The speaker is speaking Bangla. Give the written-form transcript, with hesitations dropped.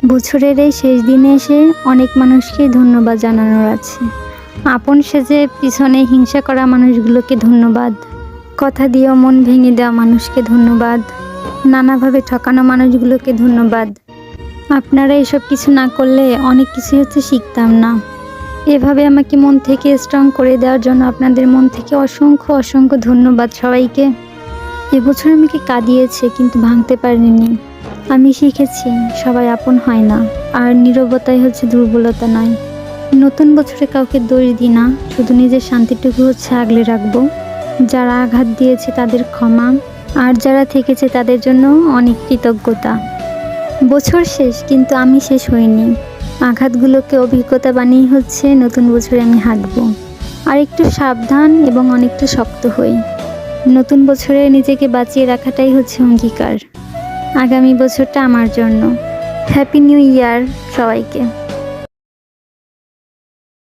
বছরের এই শেষ দিনে এসে অনেক মানুষকে ধন্যবাদ জানানোর আছে। আপন সেজে পিছনে হিংসা করা মানুষগুলোকে ধন্যবাদ, কথা দিয়েও মন ভেঙে দেওয়া মানুষকে ধন্যবাদ, নানাভাবে ঠকানো মানুষগুলোকে ধন্যবাদ। আপনারা এসব কিছু না করলে অনেক কিছুই শিখতাম না। এভাবে আমাকে মন থেকে স্ট্রং করে দেওয়ার জন্য আপনাদের মন থেকে অসংখ্য অসংখ্য ধন্যবাদ সবাইকে। এবছর আমাকে কাঁদিয়েছে কিন্তু ভাঙতে পারিনি। আমি শিখেছি সবাই আপন হয় না, আর নীরবতাই দুর্বলতা নয়। নতুন বছরে কাউকে দোষ দিই না, শুধু নিজের শান্তিটুকু আগলে রাখবো। যারা আঘাত দিয়েছে তাদের ক্ষমা, আর যারা থেকেছে তাদের জন্য অনেক কৃতজ্ঞতা। বছর শেষ কিন্তু আমি শেষ হইনি। আঘাতগুলোকে অভিজ্ঞতা বানিয়ে নতুন বছরে আমি হাঁটবো। আর একটু সাবধান এবং অনেকটা শক্ত হই। নতুন বছরে নিজেকে বাঁচিয়ে রাখাটাই অঙ্গীকার। আগামী বছরটা আমার জন্য। হ্যাপি নিউ ইয়ার সবাইকে।